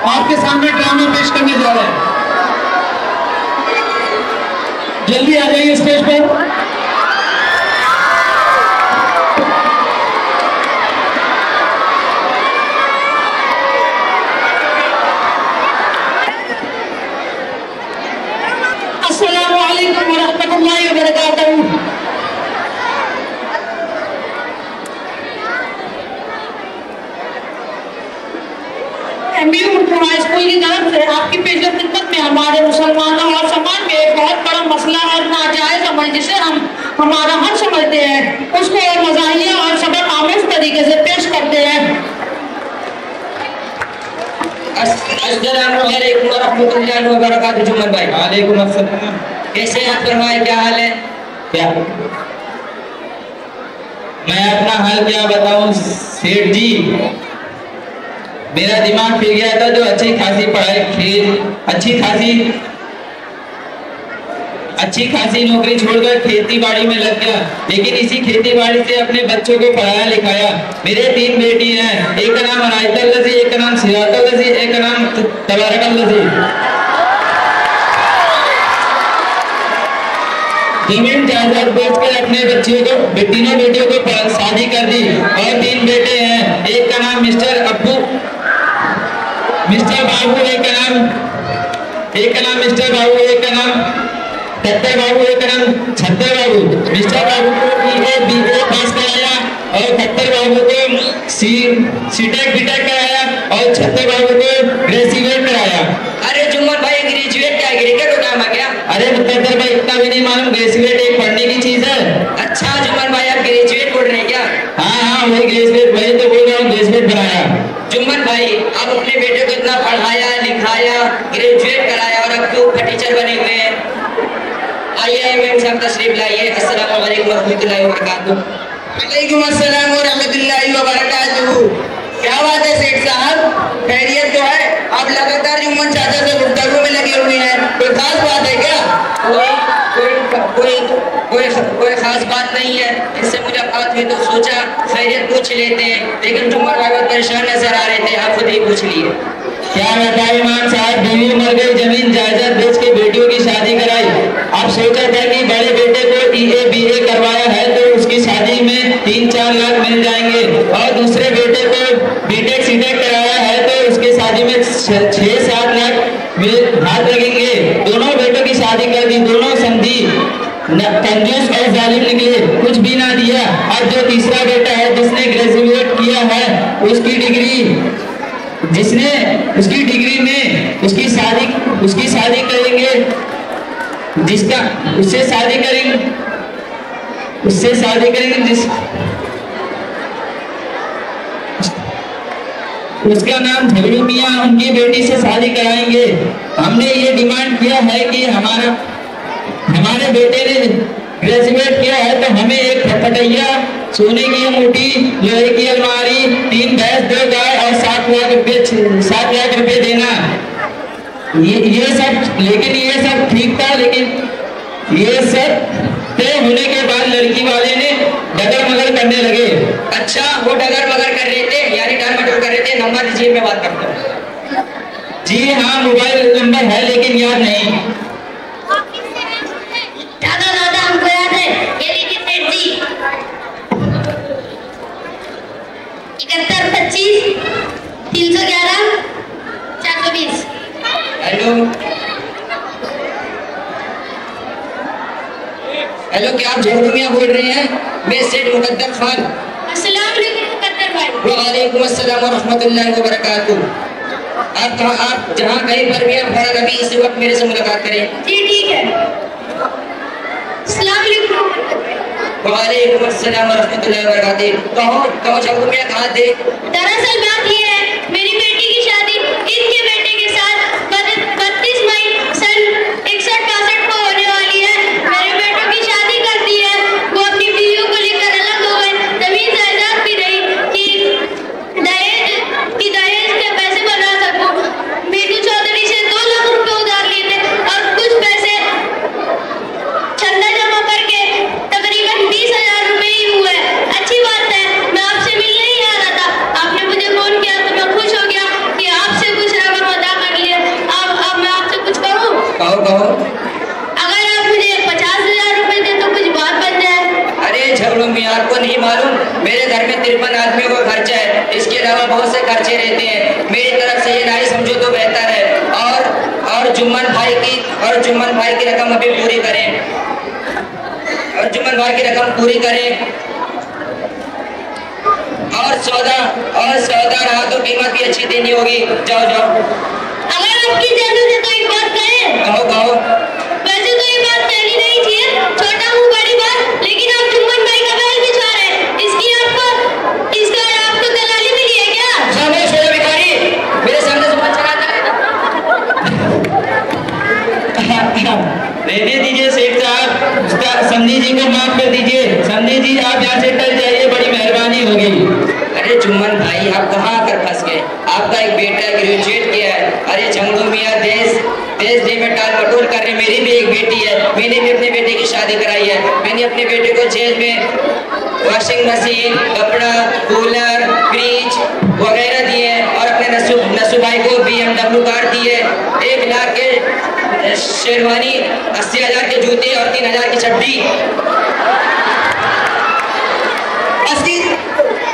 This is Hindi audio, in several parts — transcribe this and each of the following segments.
आपके सामने ड्रामा पेश करने जा रहे हैं। जल्दी आ जाइए स्टेज पर। अस्सलामु अलैकुम वरहमतुल्लाहि वबरकातुहू। हाई स्कूल की तरफ से आपकी पेश खिदमत में हमारे मुसलमानों और समाज में एक बहुत बड़ा मसला और नाजायज अमल जिसे हम हमारा हक समझते हैं उसको और मज़ाहिया और सबक आमेज तरीके से पेश करते हैं। अस्सलामु अलैकुम वरहमतुल्लाहि वबरकातुहू। जुम्मन भाई वालेकुम अस्सलाम। कैसे आप फरमाए, क्या हाल है? क्या मैं अपना हाल क्या बताऊं सेठ जी, मेरा दिमाग फिर गया था। जो अच्छी खासी पढ़ाई अच्छी खासी नौकरी छोड़कर खेती बाड़ी में लग गया, लेकिन इसी खेती बाड़ी से अपने बच्चों को पढ़ाया लिखाया। मेरे 3 बेटी हैं, एक का नाम अनायतुल लजी, एक का नाम सिरातुल लजी, एक का नाम तबारकल लजी। जमीन जायदाद बेचकर अपने बच्चियों को तीनों बेटियों को शादी कर दी और 3 बेटे हैं। एक का नाम मिस्टर बाबू, एक का नाम मिस्टर बाबू, एक का नाम कत्तर बाबू, एक का नाम छत्तर बाबू। मिस्टर बाबू को BA पास कराया और कत्तर बाबू को C.Tech B.Tech कराया और छत्तर बाबू को ग्रेजुएट कराया। अरे जुम्मन भाई, ग्रेजुएट क्या क्रिकेट का काम है क्या? अरे कत्तर भाई, इतना भी नहीं मालूम? ग्रेजुएट एक पढ़ने की चीज है। अच्छा जुम्मन भाई, आप ग्रेजुएट बोल रहे हैं क्या? हाँ, वही ग्रेजुएट, वही तो बोल रहा हूँ, ग्रेजुएट बनाया। जुम्मन भाई, आप अपने बेटे को इतना पढ़ाया लिखाया, ग्रेजुएट कराया और अब तो टीचर बने हुए हैं। आइए मैम साहब तशरीफ लाइए। अस्सलामु अलैकुम वरहमतुल्लाहि वबरकातुहू। वालेकुम अस्सलाम वरहमतुल्लाहि वबरकातुहू। क्या बात है सेठ साहब, खैरियत तो है? आप लगातार जुम्मन चाचा से गुफ्तगू में लगे हुए हैं, कोई खास बात है क्या? कोई खास बात नहीं है। इससे मुलाकात हुई तो सोचा खैरियत पूछ लेते हैं, लेकिन जुम्मन भाई बहुत परेशान नजर आ रहे थे, आप खुद ही पूछ लिए। क्या बताए इमाम साहब, बीवी मर गई, जमीन जायदाद बेच के बेटियों की शादी कराई। अब सोचा था कि बड़े बेटे को EA BA करवाया है तो उसकी शादी में 3-4 लाख मिल जाएंगे और दूसरे बेटे को B.Tech C.Tech कराया है तो उसकी शादी में 6-7 लाख हाथ लगेंगे। दोनों बेटों की शादी कर दी, दोनों समझी कंजूस और जालिम निकले, कुछ भी ना दिया। अब जो तीसरा बेटा है जिसने ग्रेजुएट किया है उसकी डिग्री में उसकी शादी करेंगे, उससे शादी करेंगे उसका नाम झगड़ू मियाँ, उनकी बेटी से शादी कराएंगे। हमने ये डिमांड किया है कि हमारे बेटे ने ग्रेजुएट किया है तो हमें एक फटैया, सोने की अंगूठी, लोहे की अलमारी, 3 भैंस, 2 गाय और 7 लाख रुपए देना। ये सब ठीक था, लेकिन ये सब तय होने के बाद लड़की वाले ने डगर मगर करने लगे। अच्छा, वो डगर मगर कर रहे थे, यानी डाल-मटोल कर रहे थे। नंबर दीजिए, मैं बात करता हूँ। जी हाँ, मोबाइल नंबर है लेकिन याद नहीं। दादा हमको याद है, ये लीजिए सेठ जी। 71 25 311 420। हेलो, क्या आप झगड़ू मियाँ बोल रहे हैं? मैं सेठ मुकद्दर खान। अस्सलाम वालेकुम मुकद्दर भाई। वालेकुम अस्सलाम वरहमतुल्लाहि वबरकातुहू। आप जहाँ कहीं पर भी आप फौरन अभी इस वक्त मेरे से मुलाकात करें। जी ठीक है। अस्सलाम वालेकुम। वालेकुम अस्सलाम वरहमतुल्लाहि वबरकातुहू। कहो झगड़ू मियाँ, कहाँ थे? दरअसल बात ये है, मेरी बेटी की शादी इनके बेटे के साथ 32 मई सन 61-62 को होने वाली है। मेरे बेटों की शादी कर दी है, वो अपनी बीवियों को लेकर अलग हो गए। जमीन जायदाद भी रही कि दहेज के पैसे बना सकूं। मीठू चौधरी से 2 लाख रुपए उधार लिए थे और कुछ पैसे चंदा जमा करके तकरीबन 20,000 रुपए ही हुए। अच्छी बात है, मैं आपसे मिलने ही आ रहा था, आपने मुझे फोन किया और जुम्मन भाई की रकम अभी पूरी करें, और जुम्मन भाई की रकम पूरी करें। और सौदा रहा तो कीमत भी अच्छी देनी होगी। जाओ जाओ। अगर आपकी इजाजत है तो एक बात कहें। कहो कहो। वैसे तो ये बात कहनी नहीं चाहिए, छोटा मुंह बड़ी बात, लेकिन आप जुम्मन भाई का बैल बिछा रहे हैं, इसका आपको दलाली मिली है क्या? खामोश हो जा भिखारी, मेरे सामने जुबान चलाता है। रहने दीजिए सेठ साहब, समधी जी को माफ कर दीजिए। समधी जी आप यहाँ से टल जाइए, बड़ी मेहरबानी होगी। अरे जुम्मन भाई आप कहाँ आकर फंस गए? आपका एक बेटा ग्रेजुएट किया है। अरे झंगड़ू मियाँ देश में टाल मटोल कर रहे। मेरी भी एक बेटी है, मैंने भी अपने बेटे की शादी कराई है। मैंने अपने बेटे को जेल में वॉशिंग मशीन, कपड़ा, कूलर, फ्रिज वगैरह दिए और अपने नसू भाई को BMW कार दिए, 1 लाख के शेरवानी, 80,000 के जूते और 3,000 की चड्डी।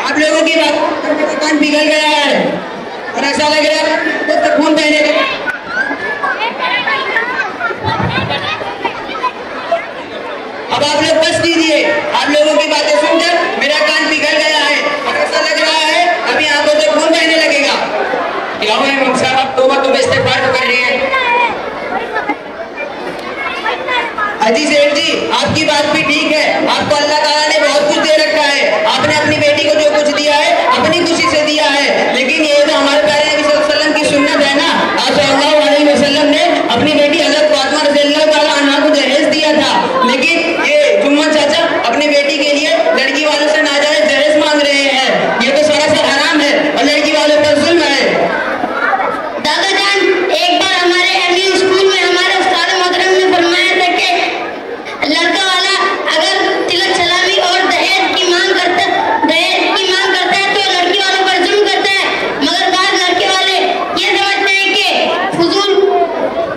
आप लोगों की बात कान पिघल गया है और ऐसा लग रहा है तो खून बहने लगा। अब आप लोग बस कीजिए, आप लोगों की बातें सुनकर मेरा कान पिघल गया है और ऐसा लग रहा है अभी आंखों से खून बहने लगेगा। क्या हुआ इमाम साहब, आप तौबा इस्तिग़फ़ार तो कर रहे हैं। हाजी सेठ जी आपकी बात भी ठीक है, आपको अल्लाह ताला ने बहुत कुछ दे रखा है। आपने अपनी बेटी को जो कुछ दिया है अपनी खुशी से दिया है, लेकिन ये तो हमारे प्यारे नबी सल्लल्लाहु अलैहि वसल्लम की सुन्नत है ना। आप सल्लल्लाहु अलैहि वसल्लम ने अपनी बेटी हज़रत फातिमा रज़ियल्लाहु ताला अन्हा को दहेज दिया था, लेकिन ये जुम्मन चाचा अपनी बेटी के लिए लड़की वालों से नाजायज दहेज मांग रहे हैं। ये तो सरासर हराम है और लड़की वालों पर जुल्म है। दादा जान, एक बार हमारे एमयू स्कूल में हमारे उस्ताद मोहतरम ने फरमाया था कि लड़का वाला अगर तिलक सलामी और दहेज की मांग करता है तो लड़की वालों पर जुल्म करता है। मगर बाद लड़के वाले ये समझते हैं कि फजूल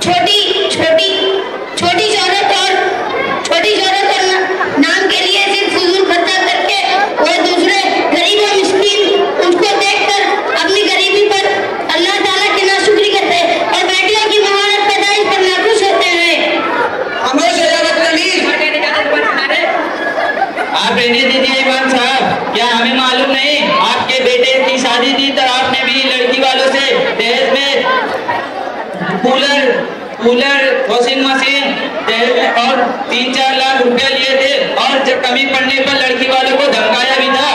छोटी शोहरत और नाम के लिए सिर्फ फजूल खर्चा करके और दूसरे गरीब और मिस्कीन उनको देखकर अपनी गरीबी पर अल्लाह ताला की नाशुक्री करते हैं और बेटियों की मुबारक पैदाइश पर नाखुश होते हैं। आप रहने दीजिए इमाम साहब, क्या हमें मालूम नहीं? आपके बेटे की शादी थी तो आपने भी लड़की वालों से दहेज में कूलर, वॉशिंग मशीन दहेज में और 3-4 लाख रुपया लिए थे, और जब कमी पड़ने पर लड़की वालों को धमकाया भी था।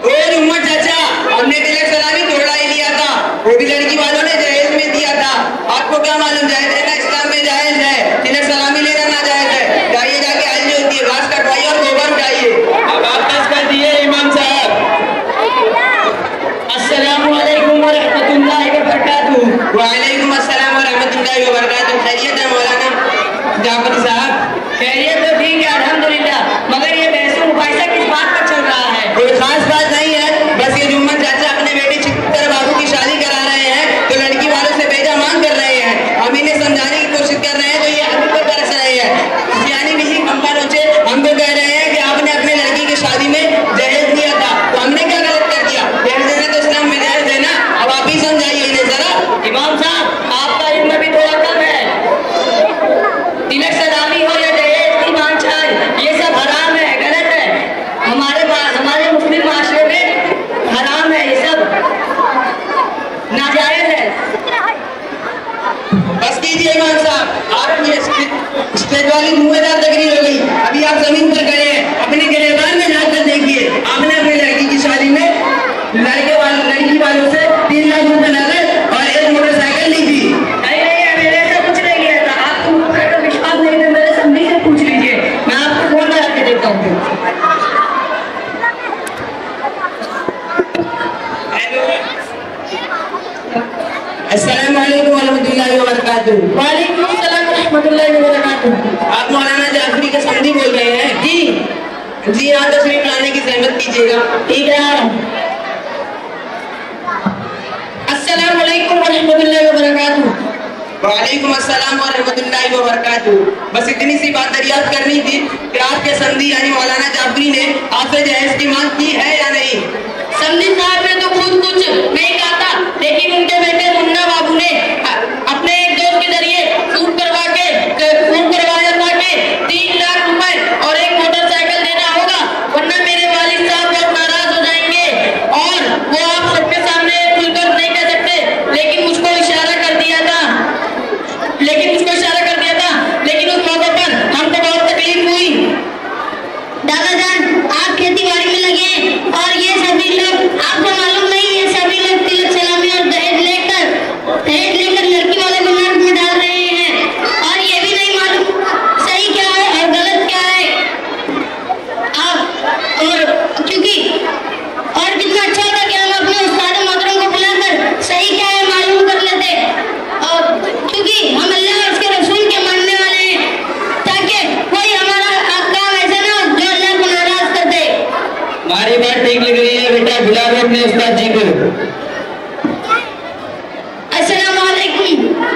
ओ जुम्मन चाचा, हमने तिलक सलामी थोड़ा ही लिया था, वो भी लड़की वालों ने दहेज में दिया था। आपको क्या मालूम जायज है ना? इस्लाम में जायज है, तिलक सलामी लेना ना जायज है। जाइए जाके हल्दी होती है, घास कटवाइए और गोबर उठाइए। अब आप बस कर दिए इमाम साहब। अस्सलामु अलैकुम व रहमतुल्लाहि व बरकातुहू। वालेकुम अस्सलाम व रहमतुल्लाहि व बरकातुहू। खैरियत है मौलाना जाफरी साहब? खैरियत तो ठीक है अल्हम्दुलिल्लाह, मगर ये बहस मुबाहिसा किस बात पर चल रहा है? कोई खास बात नहीं है, बस ये जुम्मन चाचा अपने बेटी चित्तर बाबू की शादी करा रहे हैं तो लड़की वालों से बेजा मांग कर रहे हैं। हम इन्हें समझाने की कोशिश कर रहे हैं तो ये हम पर तरस रहे हैं। यानी नहीं कंपा नोचे हमको कह रहे हैं कि आपने अपने लड़की की शादी में दहेज दिया था, तो हमने क्या गलत कर दिया? दहेज देना तो इस्लाम में जायज है ना। अब आप ही समझाइए इन्हें जरा। इमाम साहब आपका इल्म भी थोड़ा कम है। तिलक सलामी हो या दहेज की मांगछाड़, ये सब हराम है, गलत है। हमारे मुस्लिम माशरे में हराम है, ये सब नाजायज है। बस कीजिए इमाम साहब, आप ये स्टेज वाली मुँहदार तकरीर हो गई। अभी आप जमीन पर खड़े हैं, अपने गिरफ्तार में जाकर देखिए आपने अपनी लड़की की शादी में लड़की वालों से 3 लाख रुपए नकद और 1 मोटरसाइकिल ली थी। नहीं मेरे ऐसा कुछ नहीं किया था। आपको विश्वास नहीं है, मेरे समझी से पूछ लीजिए, मैं आपको फोन लगा के देता हूँ। अस्सलाम वालेकुम रहमतुल्लाहि व बरकातुहू। वालेकुम अस्सलाम रहमतुल्लाहि व बरकातुहू। आप मौलाना जाफरी के समधी बोल रहे हैं? जी यहाँ तशरीफ लाने की जहमत कीजिएगा। ठीक है। अस्सलाम वालेकुम व रहमतुल्लाहि व बरकातुहू। वालेकुम अस्सलाम व रहमतुल्लाहि व बरकातुहू। बस इतनी सी बात दरियाफ्त करनी थी कि आपके समधी यानी मौलाना जाफरी ने आपसे दहेज की मांग की है या नहीं? समधी साहब ने तो खुद कुछ नहीं कहा था, लेकिन उनके बेटे मुन्ना बाबू ने अपने एक दोस्त के जरिए सूट करवा के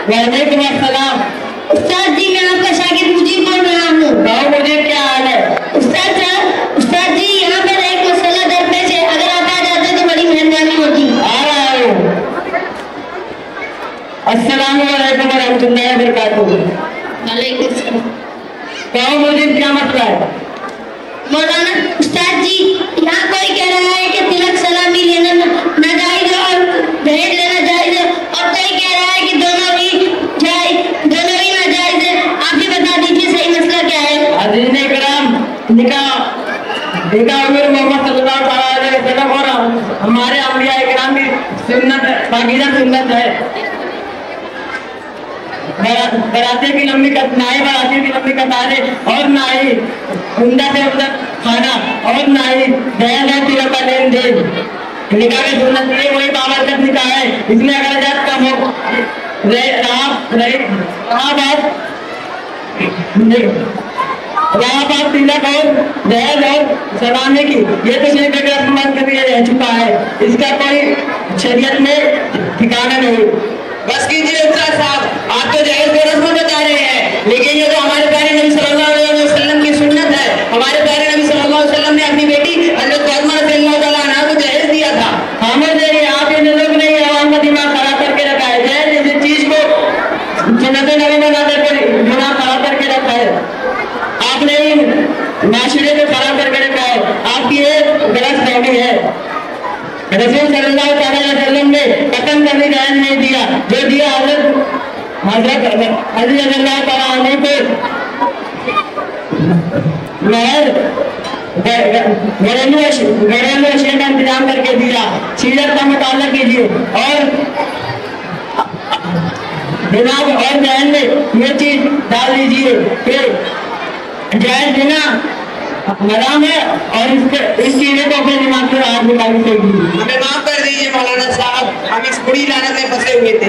वालेकुम अस्सलाम। उस्ताद जी मैं आपका शागिर्द मुजीब बोल रहा हूँ। बताओ मुझे क्या हाल है? उस्ताद जी यहाँ पर एक मसला दरपेश है, अगर आप आ जाते तो बड़ी मेहरबानी होती। आ रहा हूँ। अस्सलाम वालेकुम रहमतुल्लाहि व बरकातुहू। वालेकुम सलाम। बताओ मुझे क्या मसला है? मौलाना उस्ताद जी यहाँ कोई कह रहा है कि तिलक सलामी लेना नाजायज है और दहेज लेना जायज है, और कोई कह रहा है कि दोनों ही नाजायज है। आप ही बता दीजिए सही मसला क्या है। अज़ीज़ इकराम, निकाह हुजूर मोहम्मद सल्लल्लाहु अलैहि वसल्लम और हमारे अंबिया इकराम की सुन्नत है, पाकीज़ा सुन्नत है। बराती की लंबी बराती की लंबी कतारें और ना ही उम्दा से उम्दा खाना और ना ही दहेज और तिलक का लेन देन। निकाह की सुन्नत ये वही बाबरकत निकाह है, इसमें अगर जात कम हो रहा बात तिलक और दहेज और सलामी की, ये तो शरीयत में रस्म कर दिया जा चुका है, इसका कोई शरीयत में ठिकाना नहीं। बस कीजिए उस्ताद साहब, आप तो दहेज को रस्म बता रहे हैं, लेकिन ये तो हमारे प्यारे नबी सल्लल्लाहु अलैहि वसल्लम की सुन्नत है। हमारे प्यारे नबी सल्लल्लाहु अलैहि वसल्लम ने अपनी बेटी हज़रत फातिमा रज़ियल्लाहु ताला अन्हा को दहेज दिया था। हमें आप इन लोग ने आवाम का दिमाग खराब करके रखा है। दहेज जैसी चीज को सुन्नत नबी बना करके दिमाग खराब करके रखा है, आपने माशरे को खराब करके रखा है, आपकी ये गलत फहमी है। रसूल सल्लल्लाहु अलैहि वसल्लम ने कसम कभी दहेज नहीं दिया, जो दिया हज़रत अली रज़ियल्लाहु ताला अन्हु को महर घरेलू अशिया का इंतजाम करके दिया। सीरत का मुताला कीजिए और दिमाग और जहन में ये चीज डाल दीजिए फिर जायज देना हराम है, और इस चीज़ों को अपने दिमाग से बाहर निकालनी चाहिए। हमें माफ कर दीजिए मौलाना साहब, हम इस बुरी लानत में फंसे हुए थे।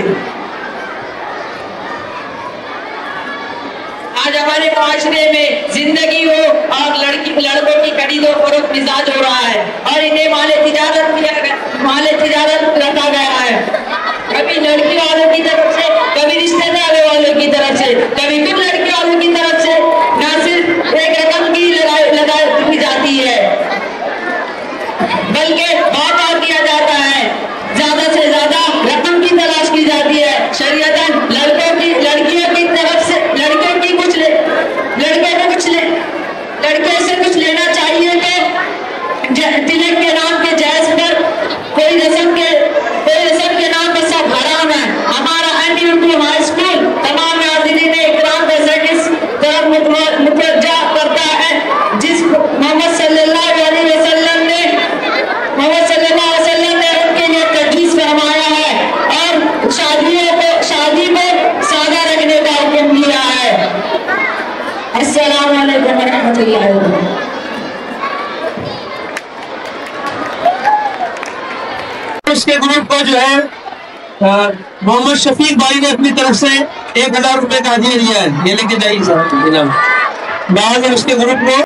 आज हमारे माशरे में जिंदगी हो और लड़कों की खरीद और फरोख्त मिजाज हो रहा है, और इन्हें माले तिजारत रखा गया है। कभी लड़की वालों की तरफ से, कभी रिश्तेदार वालों की तरफ से, कभी खुद लड़की वालों की तरफ से ना सिर्फ एक रकम की लगाई जाती है, बल्कि भाव किया जाता है, ज्यादा से ज्यादा रकम की तलाश की जाती है। शरीयतन लड़कियों की तरफ से लड़कियों से कुछ लेना चाहिए तो तिलक के नाम के जायज पर कोई रस्म के नाम पर सब हराम है। हमारा एमयूटी हाई स्कूल तमाम नाज़रीन इकराम का इस तरफ मुतवज्जा करता है, जिस मोहम्मद सल्लल्लाहु अलैहि वसल्लम ने उनके लिए तजवीज़ फरमाया है और शादी को सादा रखने का हुक्म दिया है। अस्सलाम वालेकुम व रहमतुल्लाहि व बरकातुहू। उसके ग्रुप को जो है मोहम्मद शफीक भाई ने अपनी तरफ से 1000 रुपए का हदिया दिया है, ये लेके जाइए साहब। बाद में उसके ग्रुप को